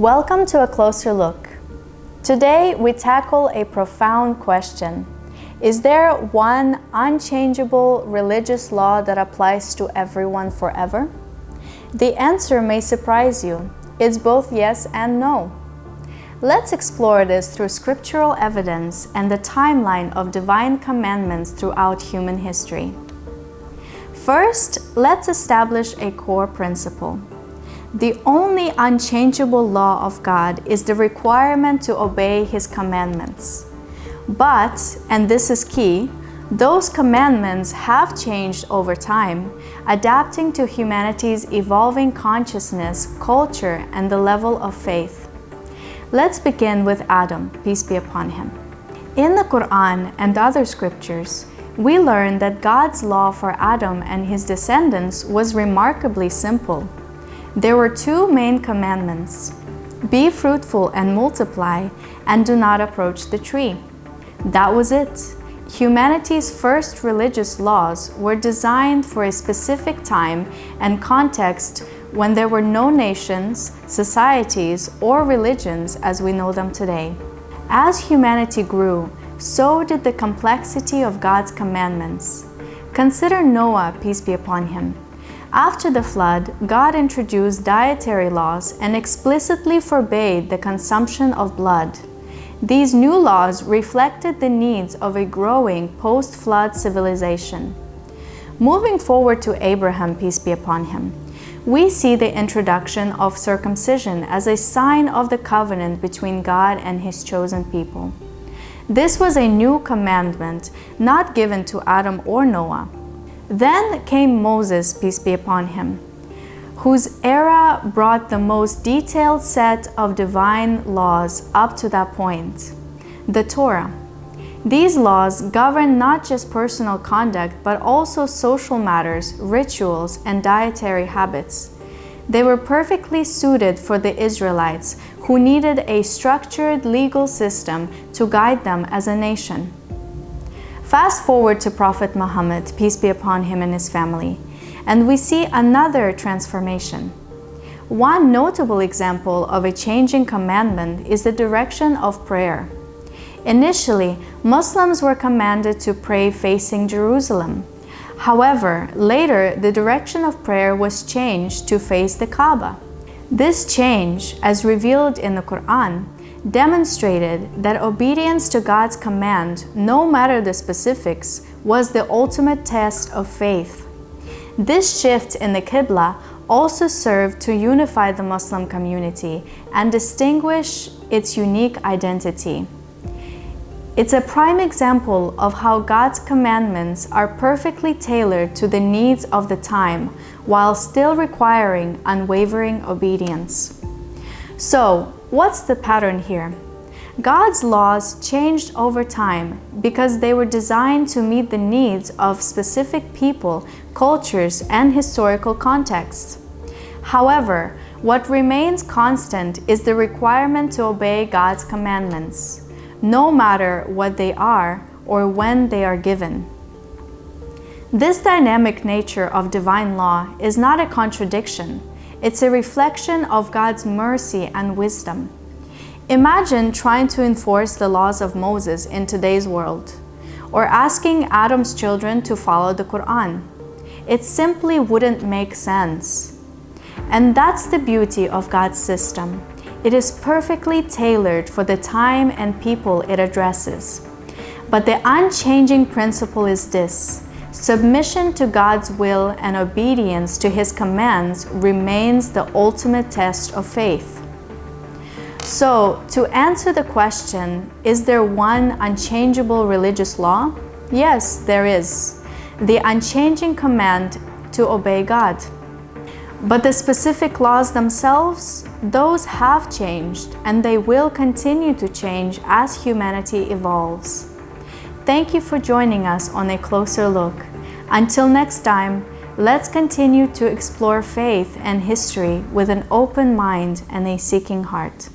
Welcome to A Closer Look. Today we tackle a profound question. Is there one unchangeable religious law that applies to everyone forever? The answer may surprise you. It's both yes and no. Let's explore this through scriptural evidence and the timeline of divine commandments throughout human history. First, let's establish a core principle. The only unchangeable law of God is the requirement to obey His commandments. But, and this is key, those commandments have changed over time, adapting to humanity's evolving consciousness, culture, and the level of faith. Let's begin with Adam, peace be upon him. In the Quran and other scriptures, we learn that God's law for Adam and his descendants was remarkably simple. There were two main commandments: be fruitful and multiply, and do not approach the tree. That was it. Humanity's first religious laws were designed for a specific time and context when there were no nations, societies, or religions as we know them today. As humanity grew, so did the complexity of God's commandments. Consider Noah, peace be upon him. After the flood, God introduced dietary laws and explicitly forbade the consumption of blood. These new laws reflected the needs of a growing post-flood civilization. Moving forward to Abraham, peace be upon him, we see the introduction of circumcision as a sign of the covenant between God and His chosen people. This was a new commandment not given to Adam or Noah. Then came Moses, peace be upon him, whose era brought the most detailed set of divine laws up to that point, the Torah. These laws govern not just personal conduct, but also social matters, rituals, and dietary habits. They were perfectly suited for the Israelites, who needed a structured legal system to guide them as a nation. Fast forward to Prophet Muhammad, peace be upon him and his family, and we see another transformation. One notable example of a changing commandment is the direction of prayer. Initially, Muslims were commanded to pray facing Jerusalem. However, later the direction of prayer was changed to face the Kaaba. This change, as revealed in the Quran, demonstrated that obedience to God's command, no matter the specifics, was the ultimate test of faith. This shift in the Qibla also served to unify the Muslim community and distinguish its unique identity. It's a prime example of how God's commandments are perfectly tailored to the needs of the time while still requiring unwavering obedience. So, what's the pattern here? God's laws changed over time because they were designed to meet the needs of specific people, cultures, and historical contexts. However, what remains constant is the requirement to obey God's commandments, no matter what they are or when they are given. This dynamic nature of divine law is not a contradiction. It's a reflection of God's mercy and wisdom. Imagine trying to enforce the laws of Moses in today's world, or asking Adam's children to follow the Quran. It simply wouldn't make sense. And that's the beauty of God's system. It is perfectly tailored for the time and people it addresses. But the unchanging principle is this: submission to God's will and obedience to His commands remains the ultimate test of faith. So, to answer the question, is there one unchangeable religious law? Yes, there is. The unchanging command to obey God. But the specific laws themselves, those have changed, and they will continue to change as humanity evolves. Thank you for joining us on A Closer Look. Until next time, let's continue to explore faith and history with an open mind and a seeking heart.